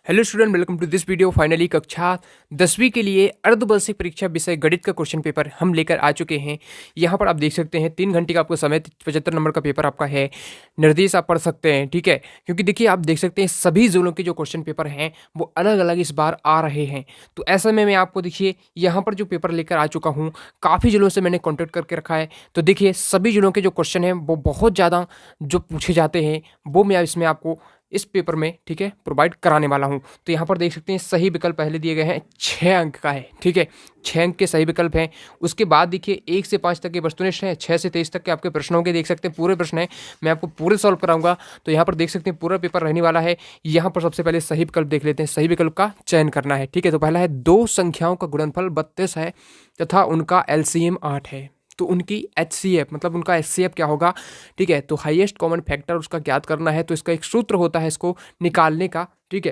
Hello student, welcome to this video. Finally कक्षा 10वीं के लिए अर्धवार्षिक परीक्षा विषय गणित का क्वेश्चन पेपर हम लेकर आ चुके हैं। यहाँ पर आप देख सकते हैं 3 घंटे का आपको समय, 75 नंबर का पेपर आपका है। निर्देश आप पढ़ सकते हैं, ठीक है, क्योंकि देखिए आप देख सकते हैं सभी जोनों के जो क्वेश्चन पेपर हैं वो अलग अलग इस बार आ रहे हैं। तो ऐसे में मैं आपको देखिए यहाँ पर जो पेपर लेकर आ चुका हूँ, काफ़ी जिलों से मैंने कॉन्टेक्ट करके रखा है। तो देखिए सभी जिलों के जो क्वेश्चन हैं वो बहुत ज़्यादा जो पूछे जाते हैं वो मैं इसमें आपको इस पेपर में, ठीक है, प्रोवाइड कराने वाला हूं। तो यहाँ पर देख सकते हैं सही विकल्प पहले दिए गए हैं, 6 अंक का है, ठीक है, 6 अंक के सही विकल्प हैं। उसके बाद देखिए 1 से 5 तक के वस्तुनिष्ठ हैं, 6 से 23 तक के आपके प्रश्नों के देख सकते हैं पूरे प्रश्न हैं, मैं आपको पूरे सॉल्व कराऊंगा। तो यहाँ पर देख सकते हैं पूरा पेपर रहने वाला है। यहाँ पर सबसे पहले सही विकल्प देख लेते हैं, सही विकल्प का चयन करना है, ठीक है। तो पहला है 2 संख्याओं का गुणनफल 32 है तथा उनका एलसीएम 8 है। तो उनकी HCF मतलब उनका HCF क्या होगा, ठीक है। तो हाईएस्ट कॉमन फैक्टर उसका ज्ञात करना है। तो इसका एक सूत्र होता है इसको निकालने का, ठीक है,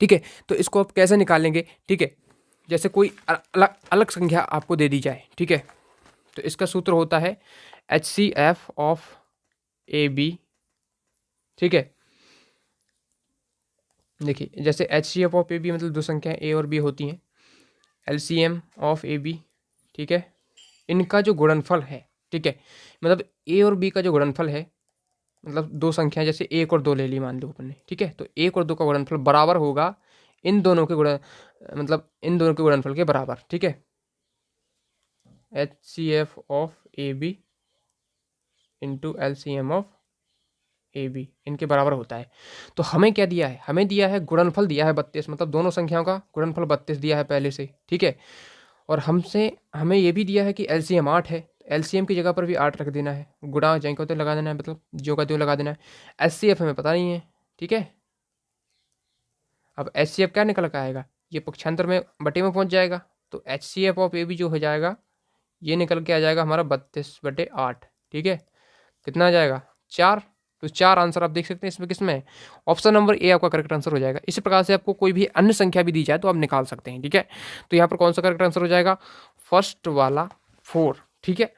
ठीक है। तो इसको आप कैसे निकालेंगे, ठीक है, जैसे कोई अलग अलग संख्या आपको दे दी जाए, ठीक है, तो इसका सूत्र होता है HCF ऑफ AB, ठीक है। देखिए जैसे HCF ऑफ AB मतलब 2 संख्याएं A और B होती हैं, LCM ऑफ AB, ठीक है, इनका जो गुणनफल है, ठीक है, मतलब A और B का जो गुणनफल है, मतलब 2 संख्याएं जैसे 1 और 2 ले ली मान लो अपन ने, ठीक है, तो 1 और 2 का गुणनफल बराबर होगा इन दोनों के मतलब इन दोनों के गुणनफल के बराबर, ठीक है। HCF of AB into LCM of AB इनके बराबर होता है। तो हमें क्या दिया है, हमें दिया है गुणनफल दिया है 32, मतलब दोनों संख्याओं का गुणनफल 32 दिया है पहले से, ठीक है। और हमें ये भी दिया है कि LCM 8 है, LCM की जगह पर भी 8 रख देना है, गुणा जैं को तो लगा देना है, मतलब जो का त्यों लगा देना है। HCF हमें पता नहीं है, ठीक है। अब HCF क्या निकल कर आएगा, ये पक्षांतर में बटे में पहुंच जाएगा। तो HCF ऑफ AB जो हो जाएगा ये निकल के आ जाएगा हमारा 32/8, ठीक है। कितना आ जाएगा, 4। तो 4 आंसर आप देख सकते हैं इसमें किसमें है, ऑप्शन नंबर ए आपका करेक्ट आंसर हो जाएगा। इसी प्रकार से आपको कोई भी अन्य संख्या भी दी जाए तो आप निकाल सकते हैं, ठीक है। तो यहाँ पर कौन सा करेक्ट आंसर हो जाएगा, फर्स्ट वाला 4, ठीक है।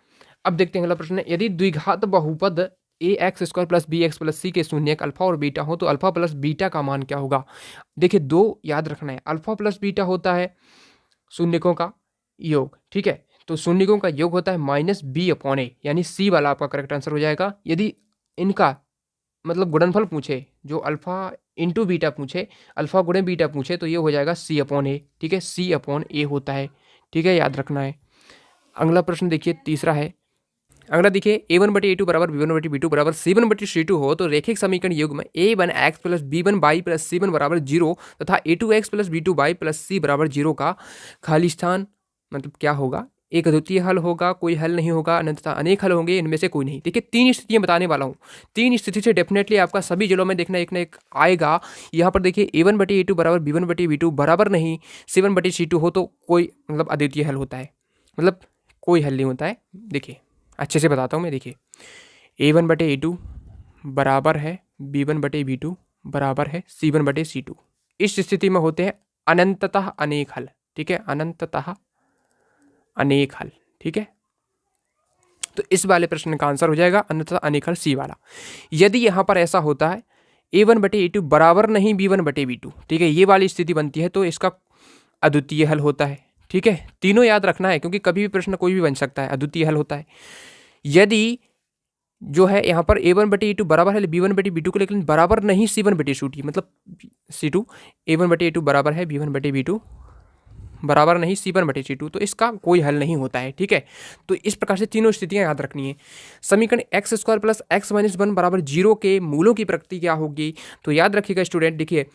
अब देखते हैं अगला प्रश्न है, यदि द्विघात बहुपद AX² + BX + C के शून्यक अल्फा और बीटा हो तो अल्फा प्लस बीटा का मान क्या होगा। देखिए 2 याद रखना है, अल्फा प्लस बीटा होता है शून्यकों का योग, ठीक है। तो शून्यकों का योग होता है -B/A, यानी C वाला आपका करेक्ट आंसर हो जाएगा। यदि इनका मतलब गुणनफल पूछे, जो अल्फा इंटू बीटा पूछे, अल्फा गुणे बीटा पूछे, तो ये हो जाएगा C/A, ठीक है, C/A होता है, ठीक है, याद रखना है। अगला प्रश्न देखिए तीसरा है, अगला देखिए A1/A2 बराबर B1/B2 बराबर C1/C2 हो तो रैखिक समीकरण युग में A1x + B1y + C1 बराबर 0 तथा A2x + B2y + C बराबर 0 का खाली स्थान मतलब क्या होगा। एक अद्वितीय हल होगा, कोई हल नहीं होगा, अनंतता अनेक हल होंगे, इनमें से कोई नहीं। देखिए 3 स्थितियां बताने वाला हूँ, 3 स्थिति से डेफिनेटली आपका सभी जिलों में देखना एक ना एक आएगा। यहाँ पर देखिए A1/A2 बराबर B1/B2 बराबर नहीं C1/C2 हो तो कोई मतलब अद्वितीय हल होता है, मतलब कोई हल नहीं होता है। देखिए अच्छे से बताता हूँ मैं, देखिए A1/A2 बराबर है B1/B2 बराबर है C1/C2, इस स्थिति में होते हैं अनंततः अनेक हल, ठीक है, अनंततः अनेक हल, ठीक है। तो इस वाले प्रश्न का आंसर हो जाएगा अनंततः अनेक हल C वाला। यदि यहाँ पर ऐसा होता है A1/A2 बराबर नहीं B1/B2, ठीक है, ये वाली स्थिति बनती है तो इसका अद्वितीय हल होता है, ठीक है। तीनों याद रखना है क्योंकि कभी भी प्रश्न कोई भी बन सकता है, अद्वितीय हल होता है। यदि जो है यहाँ पर A1/A2 बराबर है B1/B2 को, लेकिन बराबर नहीं C1/C2, मतलब C2, A1/A2 बराबर है B1/B2 बराबर नहीं C1/C2, तो इसका कोई हल नहीं होता है, ठीक है। तो इस प्रकार से तीनों स्थितियां याद रखनी है। समीकरण x² + x - 1 बराबर 0 के मूलों की प्रकृति क्या होगी। तो याद रखिएगा स्टूडेंट, देखिए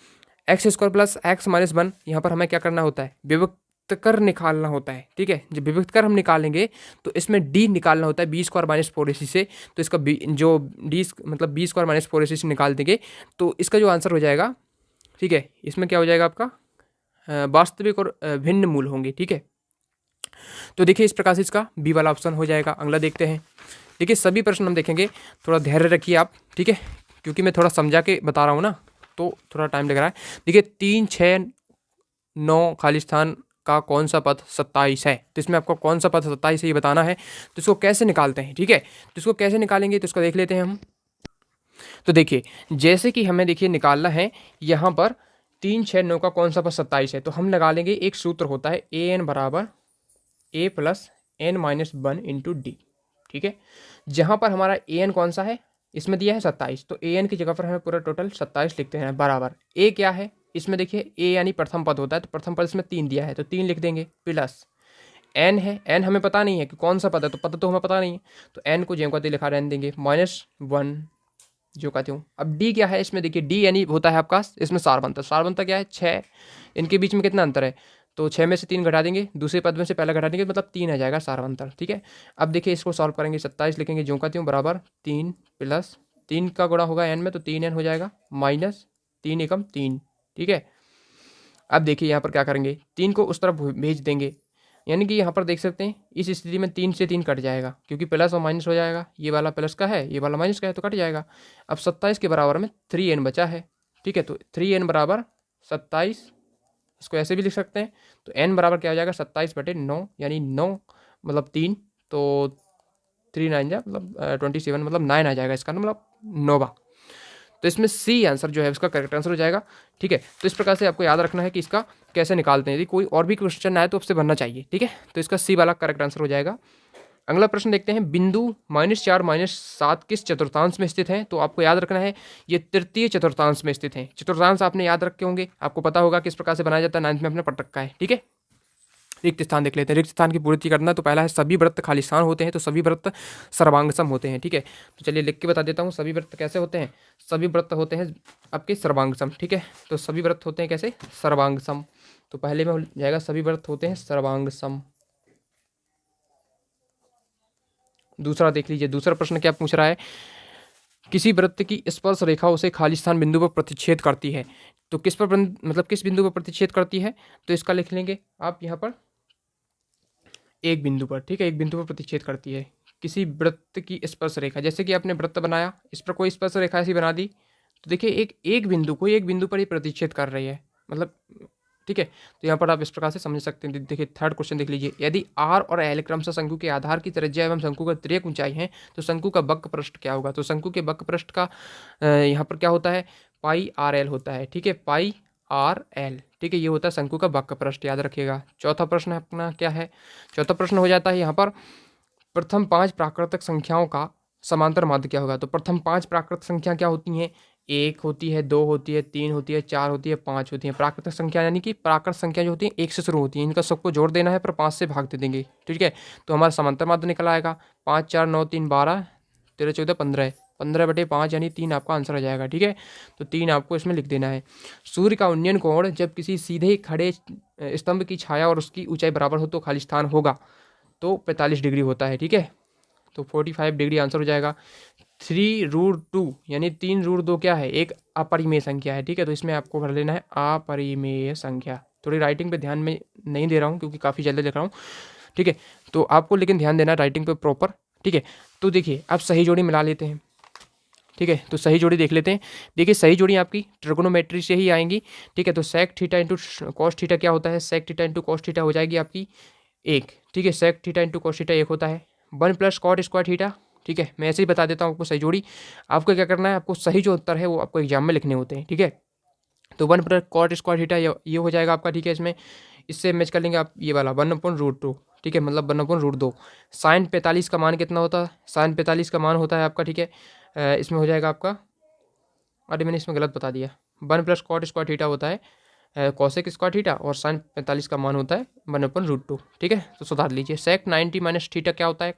x² + x - 1 यहाँ पर हमें क्या करना होता है, विभक्त कर निकालना होता है, ठीक है। जब विभक्त कर हम निकालेंगे तो इसमें d निकालना होता है B² - 4AC से। तो इसका जो d मतलब B² - 4AC से निकाल देंगे तो इसका जो आंसर हो जाएगा, ठीक है, इसमें क्या हो जाएगा आपका वास्तविक और भिन्न मूल होंगे, ठीक है। तो देखिए इस प्रकार से इसका बी वाला ऑप्शन हो जाएगा। अगला देखते हैं, देखिए सभी प्रश्न हम देखेंगे, थोड़ा धैर्य रखिए आप, ठीक है, क्योंकि मैं थोड़ा समझा के बता रहा हूँ ना तो थोड़ा टाइम लग रहा है। देखिए 3, 6, 9 खाली स्थान का कौन सा पद 27 है, तो इसमें आपको कौन सा पद 27 है ये बताना है। तो इसको कैसे निकालते हैं, ठीक है, तो इसको कैसे निकालेंगे तो इसको देख लेते हैं हम। तो देखिए जैसे कि हमें देखिए निकालना है यहाँ पर 3 6 9 का कौन सा पद 27 है, तो हम लगा लेंगे, एक सूत्र होता है ए एन बराबर A plus N minus 1 into D. ठीक है, जहाँ पर हमारा ए एन कौन सा है, इसमें दिया है 27, तो ए एन की जगह पर हमें पूरा टोटल 27 लिखते हैं बराबर ए क्या है, इसमें देखिए ए यानी प्रथम पद होता है, तो प्रथम पद इसमें 3 दिया है तो 3 लिख देंगे, प्लस एन है, एन हमें पता नहीं है कि कौन सा पद है, तो पद तो हमें पता नहीं है, तो एन को ज्यों का त्यों लिखा रहने देंगे, -1 जो का त्यों। अब डी क्या है, इसमें देखिए डी यानी होता है आपका, इसमें सारबंतर, सारबंतर क्या है 6, इनके बीच में कितना अंतर है, तो 6 में से 3 घटा देंगे, दूसरे पद में से पहला घटा देंगे, मतलब 3 आ जाएगा सारबंतर। ठीक है, अब देखिए इसको सॉल्व करेंगे, 27 लिखेंगे ज्यों का त्यों बराबर 3 प्लस 3 का गुणा होगा एन में, तो 3n हो जाएगा, माइनस 3 एकम 3। ठीक है, अब देखिए यहाँ पर क्या करेंगे, 3 को उस तरफ भेज देंगे, यानी कि यहाँ पर देख सकते हैं इस स्थिति में 3 से 3 कट जाएगा, क्योंकि प्लस और माइनस हो जाएगा, ये वाला प्लस का है, ये वाला माइनस का है, तो कट जाएगा। अब 27 के बराबर में 3n बचा है। ठीक है, तो 3n बराबर 27, इसको ऐसे भी लिख सकते हैं, तो n बराबर क्या हो जाएगा 27/9, यानी 9 मतलब 3, तो 3 9 जा मतलब 27, मतलब 9 आ जाएगा इसका, मतलब 9वां। तो इसमें सी आंसर जो है उसका करेक्ट आंसर हो जाएगा। ठीक है, तो इस प्रकार से आपको याद रखना है कि इसका कैसे निकालते हैं, यदि कोई और भी क्वेश्चन आए तो आपसे बनना चाहिए। ठीक है, तो इसका सी वाला करेक्ट आंसर हो जाएगा। अगला प्रश्न देखते हैं, बिंदु -4 -7 किस चतुर्थांश में स्थित हैं, तो आपको याद रखना है ये तृतीय चतुर्थांश में स्थित हैं। चतुर्थांश आपने याद रखे होंगे, आपको पता होगा किस प्रकार से बनाया जाता है, 9th में आपने पढ़ रखा है। ठीक है, रिक्त स्थान देख लेते हैं, रिक्त स्थान की पूर्ति करना, तो पहला है सभी वृत्त खाली स्थान होते हैं, तो सभी वृत्त सर्वांगसम होते हैं। ठीक है, तो चलिए लिख के बता देता हूँ, सभी वृत्त कैसे होते हैं, सभी वृत्त होते हैं आपके सर्वांगसम। ठीक है, तो सभी वृत्त होते हैं कैसे, सर्वांगसम, तो पहले में हो जाएगा सभी वृत्त होते हैं सर्वांगसम। दूसरा देख लीजिए, दूसरा प्रश्न क्या पूछ रहा है, किसी वृत्त की स्पर्श रेखा उसे खाली स्थान बिंदु पर प्रतिच्छेद करती है, तो किस पर मतलब किस बिंदु पर प्रतिच्छेद करती है, तो इसका लिख लेंगे आप यहाँ पर एक बिंदु पर। ठीक है, एक बिंदु पर प्रतिच्छेद करती है किसी वृत्त की स्पर्श रेखा, जैसे कि आपने वृत्त बनाया, इस पर कोई स्पर्श रेखा ऐसी बना दी, तो देखिए एक बिंदु को एक बिंदु पर ही प्रतिच्छेद कर रही है, मतलब ठीक है, तो यहाँ पर आप इस प्रकार से समझ सकते हैं। देखिए थर्ड क्वेश्चन देख लीजिए, यदि आर और एल क्रमशः शंकु के आधार की त्रिज्या एवं शंकु का तिर्यक ऊंचाई है, तो शंकु का वक्र पृष्ठ क्या होगा, तो शंकु के वक्र पृष्ठ का यहाँ पर क्या होता है, पाई आर एल होता है। ठीक है, पाई आर एल। ठीक है, ये होता है शंकु का वक्र पृष्ठ, याद रखिएगा। चौथा प्रश्न अपना क्या है, चौथा प्रश्न हो जाता है यहाँ पर, प्रथम 5 प्राकृतिक संख्याओं का समांतर माध्य क्या होगा, तो प्रथम 5 प्राकृतिक संख्या क्या होती हैं, 1 होती है, 2 होती है, 3 होती है, 4 होती है, 5 होती है। प्राकृतिक संख्या यानी कि प्राकृतिक संख्या जो होती है 1 से शुरू होती है, इनका सबको जोड़ देना है, पर 5 से भाग दे देंगे। ठीक है, तो हमारा समांतर माध्य निकल आएगा 5 4 9 3 12 13 14 15, 15/5 यानी 3 आपका आंसर आ जाएगा। ठीक है, तो 3 आपको इसमें लिख देना है। सूर्य का उन्नयन कोण जब किसी सीधे खड़े स्तंभ की छाया और उसकी ऊंचाई बराबर हो तो खाली स्थान होगा, तो 45 डिग्री होता है। ठीक है, तो 45 डिग्री आंसर हो जाएगा। 3√2 यानी 3√2 क्या है, एक अपरिमेय संख्या है। ठीक है, तो इसमें आपको भर लेना है अपरिमेय संख्या। थोड़ी राइटिंग पे ध्यान में नहीं दे रहा हूँ क्योंकि काफ़ी जल्दी लिख रहा हूँ। ठीक है, तो आपको लेकिन ध्यान देना है राइटिंग पे प्रॉपर। ठीक है, तो देखिए अब सही जोड़ी मिला लेते हैं। ठीक है, तो सही जोड़ी देख लेते हैं। देखिए सही जोड़ी आपकी ट्रिगोनोमेट्री से ही आएंगी। ठीक है, तो sec theta into cos theta क्या होता है, sec theta into cos theta हो जाएगी आपकी 1। ठीक है, sec theta into cos theta 1 होता है, 1 + कॉट स्क्वायर थीटा। ठीक है, मैं ऐसे ही बता देता हूँ आपको सही जोड़ी। आपको क्या करना है, आपको सही जो उत्तर है वो आपको एग्जाम में लिखने होते हैं। ठीक है, तो 1 + कॉट स्क्वायर थीटा ये हो जाएगा आपका। ठीक है, इससे मैच कर लेंगे आप ये वाला 1/√2। ठीक है, मतलब 1/√2। साइन 45 का मान कितना होता है, साइन 45 का मान होता है आपका। ठीक है, इसमें हो जाएगा आपका, अरे मैंने इसमें गलत बता दिया, 1 + कॉट स्क्वायर थीटा होता है कॉसेक स्क्वायर थीटा, और साइन 45 का मान होता है 1/√2। ठीक है, तो सुधार लीजिए। सेक 90 - थीटा क्या होता है,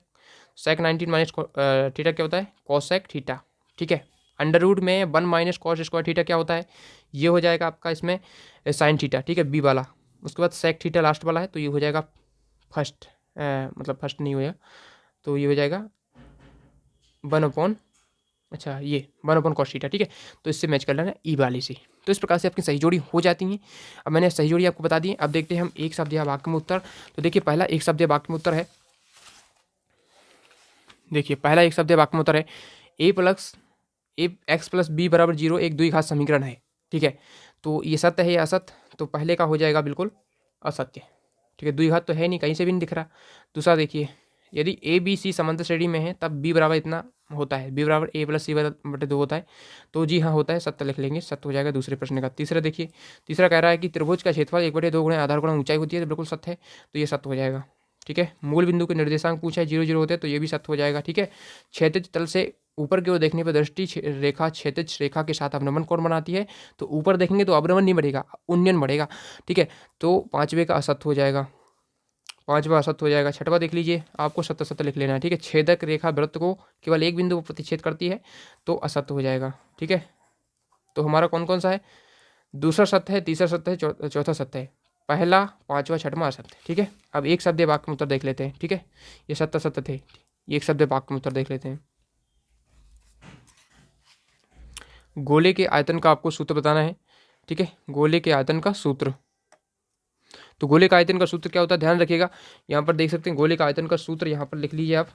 सेक 90 - थीटा क्या होता है, कॉसेक थीटा। ठीक है, अंडर में 1 - कॉस स्क्वायर थीटा क्या होता है, ये हो जाएगा आपका इसमें साइन थीटा। ठीक है, बी वाला। उसके बाद सेक थीटा लास्ट वाला है, तो ये हो जाएगा फर्स्ट, मतलब फर्स्ट नहीं होगा, तो ये हो जाएगा 1/, अच्छा ये 1/cos थीटा। ठीक है, तो इससे मैच कर लेना ई वाली से। तो इस प्रकार से आपकी सही जोड़ी हो जाती हैं। अब मैंने सही जोड़ी आपको बता दी। अब देखते हैं हम एक शब्द या वाक्य में उत्तर। तो देखिए पहला एक शब्द या वाक्य में उत्तर है, देखिए पहला एक शब्द या वाक्य में उत्तर है x + b = 0 एक द्विघात समीकरण है। ठीक है, तो ये सत्य है या असत्य, तो पहले का हो जाएगा बिल्कुल असत्य। ठीक है, द्विघात तो है नहीं, कहीं से भी नहीं दिख रहा। दूसरा देखिए यदि ए बी सी समांतर श्रेणी में है तब बी बराबर इतना होता है, बी बराबर ए प्लस सी बटे 2 होता है। तो जी हाँ होता है, सत्य लिख लेंगे, सत्य हो जाएगा दूसरे प्रश्न का। तीसरा देखिए, तीसरा कह रहा है कि त्रिभुज का क्षेत्रफल 1/2 गुणा आधार गुणा ऊंचाई होती है, तो बिल्कुल सत्य है, तो ये सत्य हो जाएगा। ठीक है, मूल बिंदु के निर्देशांक पूछा है 0 0 होते हैं, तो ये भी सत्य हो जाएगा। ठीक है, क्षैतिज तल से ऊपर की ओर देखने पर दृष्टि रेखा क्षैतिज रेखा के साथ अवनमन कोण बनाती है, तो ऊपर देखेंगे तो अवनमन नहीं बढ़ेगा, उन्नयन बढ़ेगा। ठीक है, तो पांचवे का असत्य हो जाएगा, पांचवा असत्य हो जाएगा। छठवा देख लीजिए, आपको सत्य सत्य लिख लेना है। ठीक है, छेदक रेखा वृत्त को केवल एक बिंदु पर प्रतिच्छेद करती है, तो असत्य हो जाएगा। ठीक है, तो हमारा कौन कौन सा है, दूसरा सत्य है, तीसरा सत्य है, चौथा सत्य है, पहला पांचवा छठवां असत्य। ठीक है, अब एक शब्द वाक्य में उत्तर देख लेते हैं। ठीक है, ये सत्य सत्य थे, एक शब्द वाक्य में उत्तर देख लेते हैं। गोले के आयतन का आपको सूत्र बताना है। ठीक है, गोले के आयतन का सूत्र, तो गोले का आयतन का सूत्र क्या होता है, ध्यान रखिएगा। यहाँ पर देख सकते हैं गोले का आयतन का सूत्र, यहाँ पर लिख लीजिए आप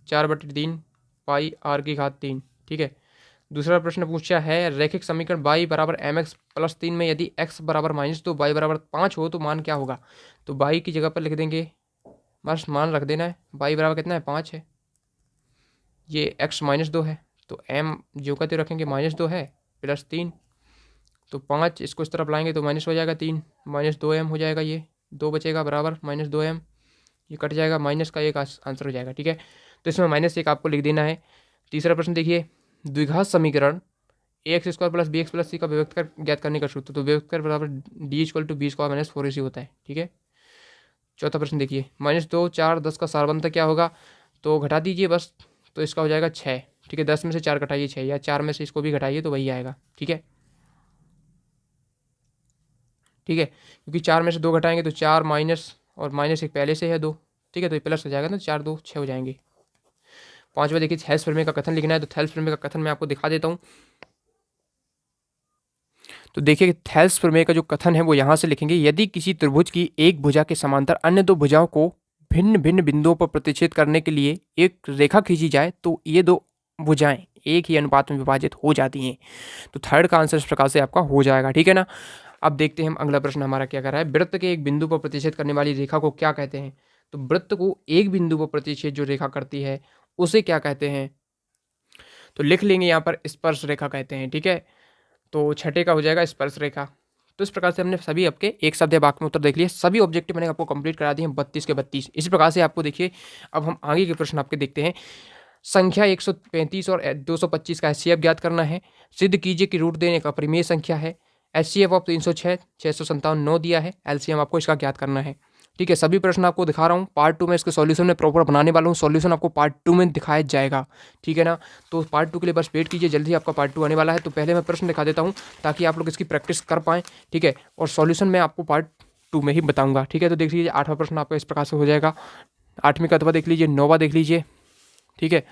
4/3 पाई r की घात 3। ठीक है, दूसरा प्रश्न पूछा है रैखिक समीकरण y बराबर mx + 3 में यदि x बराबर -2 y बराबर 5 हो तो मान क्या होगा। तो y की जगह पर लिख देंगे, बस मान रख देना है, y बराबर कितना है 5 है, ये x -2 है, तो m जो कहते रखेंगे -2 है + 3, तो 5 इसको इस तरफ लाएंगे तो माइनस हो जाएगा 3, -2m हो जाएगा, ये 2 बचेगा बराबर -2m, ये कट जाएगा, माइनस का एक आंसर हो जाएगा। ठीक है, तो इसमें -1 आपको लिख देना है। तीसरा प्रश्न देखिए, द्विघात समीकरण ax² + bx + c का विभक्तकर ज्ञात करने का सूत्र, तो विभक्तकर बराबर d = b² - 4ac होता है। ठीक है, चौथा प्रश्न देखिए, -2 4 10 का सारबंधक क्या होगा, तो घटा दीजिए बस, तो इसका हो जाएगा 6। ठीक है, 10 में से 4 घटाइए 6, या 4 में से इसको भी घटाइए तो वही आएगा। ठीक है, ठीक है, क्योंकि 4 में से 2 घटाएंगे तो 4 माइनस और -1 पहले से है 2। ठीक है, तो ये प्लस हो जाएगा ना, 4 2 6 हो जाएंगे। पांचवा देखिए, थेल्स प्रमेय का कथन लिखना है, तो थेल्स प्रमेय का कथन मैं आपको दिखा देता हूँ। तो देखिए थेल्स प्रमेय का जो कथन है वो यहाँ से लिखेंगे, यदि किसी त्रिभुज की एक भुजा के समांतर अन्य दो भुजाओं को भिन्न भिन्न बिंदुओं पर प्रतिच्छेद करने के लिए एक रेखा खींची जाए तो ये दो भुजाएं एक ही अनुपात में विभाजित हो जाती हैं। तो थर्ड का आंसर इस प्रकार से आपका हो जाएगा। ठीक है ना, अब देखते हैं हम अगला प्रश्न हमारा क्या कर रहा है, वृत्त के एक बिंदु पर प्रतिच्छेद करने वाली रेखा को क्या कहते हैं। तो वृत्त को एक बिंदु पर प्रतिच्छेद जो रेखा करती है उसे क्या कहते हैं, तो लिख लेंगे यहाँ पर स्पर्श रेखा कहते हैं। ठीक है, तो छठे का हो जाएगा स्पर्श रेखा। तो इस प्रकार से हमने सभी आपके एक शब्द या वाक्य में उत्तर देख लिए, सभी ऑब्जेक्टिव मैंने आपको कंप्लीट करा दिए हैं 32 के 32। इसी प्रकार से आपको देखिए, अब हम आगे के प्रश्न आपके देखते हैं। संख्या 135 और 225 का HCF ज्ञात करना है। सिद्ध कीजिए कि रूट देने का परिमेय संख्या है। HCF ऑफ 306 657 9 दिया है, LCM आपको इसका ज्ञात करना है। ठीक है, सभी प्रश्न आपको दिखा रहा हूँ, पार्ट 2 में इसके सॉल्यूशन में प्रॉपर बनाने वाला हूँ, सॉल्यूशन आपको पार्ट 2 में दिखाया जाएगा। ठीक है ना, तो पार्ट 2 के लिए बस वेट कीजिए, जल्दी आपका पार्ट 2 आने वाला है। तो पहले मैं प्रश्न दिखा देता हूँ ताकि आप लोग इसकी प्रैक्टिस कर पाएँ। ठीक है, और सॉल्यूशन मैं आपको पार्ट 2 में ही बताऊँगा। ठीक है, तो देख लीजिए 8वां प्रश्न आपका इस प्रकार से हो जाएगा। 8वीं का अथवा देख लीजिए, 9वां देख लीजिए। ठीक है,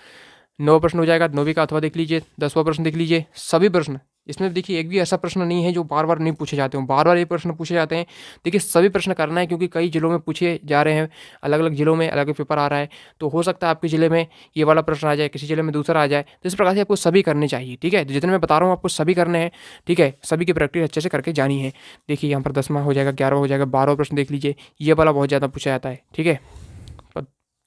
9वां प्रश्न हो जाएगा, 9वीं का अथवा देख लीजिए। 10वां प्रश्न देख लीजिए। सभी प्रश्न इसमें देखिए, एक भी ऐसा प्रश्न नहीं है जो बार बार नहीं पूछे जाते हों, बार बार ये प्रश्न पूछे जाते हैं। देखिए सभी प्रश्न करना है, क्योंकि कई जिलों में पूछे जा रहे हैं, अलग अलग जिलों में अलग अलग पेपर आ रहा है, तो हो सकता है आपके जिले में ये वाला प्रश्न आ जाए, किसी जिले में दूसरा आ जाए। तो इस प्रकार से आपको सभी करने चाहिए। ठीक है, तो जितने मैं बता रहा हूँ आपको सभी करने हैं। ठीक है, सभी की प्रैक्टिस अच्छे से करके जानी है। देखिए यहाँ पर 10वां हो जाएगा, 11वां हो जाएगा, 12वां प्रश्न देख लीजिए, ये वाला बहुत ज़्यादा पूछा जाता है। ठीक है,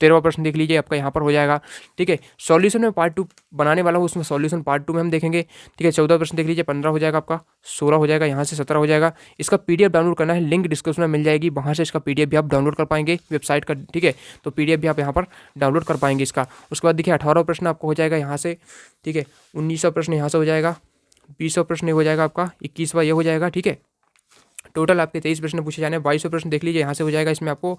13वां प्रश्न देख लीजिए, आपका यहाँ पर हो जाएगा। ठीक है, सॉल्यूशन में पार्ट 2 बनाने वाला हूँ, उसमें सॉल्यूशन पार्ट 2 में हम देखेंगे। ठीक है, 14वां प्रश्न देख लीजिए, 15 हो जाएगा आपका, 16 हो जाएगा, यहाँ से 17 हो जाएगा। इसका PDF डाउनलोड करना है, लिंक डिस्क्रिप्शन में मिल जाएगी, वहाँ से इसका PDF भी आप डाउनलोड कर पाएंगे वेबसाइट का। ठीक है, तो PDF भी आप यहाँ पर डाउनलोड कर पाएंगे इसका। उसके बाद देखिए 18वां प्रश्न आपको हो जाएगा यहाँ से। ठीक है, 19वां प्रश्न यहाँ से हो जाएगा, 20वां प्रश्न हो जाएगा आपका, 21वां ये हो जाएगा। ठीक है, टोटल आपके 23 प्रश्न पूछे जाने हैं। 22वां प्रश्न देख लीजिए, यहाँ से हो जाएगा, इसमें आपको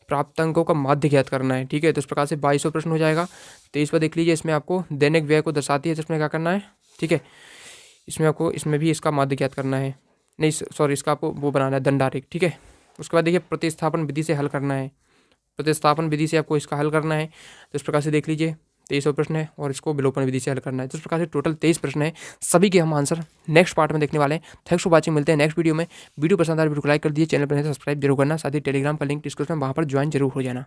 प्राप्त अंकों का माध्य ज्ञात करना है। ठीक है, तो इस प्रकार से 22वां प्रश्न हो जाएगा। 23वां देख लीजिए, इसमें आपको दैनिक व्यय को दर्शाती है, तो इसमें क्या करना है। ठीक है, इसमें आपको इसमें भी इसका माध्य ज्ञात करना है, नहीं सॉरी, इसका आपको वो बनाना है दंडारेख। ठीक है, उसके बाद देखिए प्रतिस्थापन विधि से हल करना है, प्रतिस्थापन विधि से आपको इसका हल करना है। तो इस प्रकार से देख लीजिए 23वां प्रश्न है, और इसको विलोपन विधि से हल करना है। तो इस प्रकार से टोटल 23 प्रश्न है, सभी के हम आंसर नेक्स्ट पार्ट में देखने वाले हैं। थैंक्स फॉर वाचिंग, मिलते हैं नेक्स्ट वीडियो में। वीडियो पसंद आए वीडियो को लाइक कर दीजिए, चैनल पर सब्सक्राइब जरूर करना, साथ ही टेलीग्राम का लिंक डिस्क्रिप्शन में, वहाँ पर ज्वाइन जरूर हो जाना।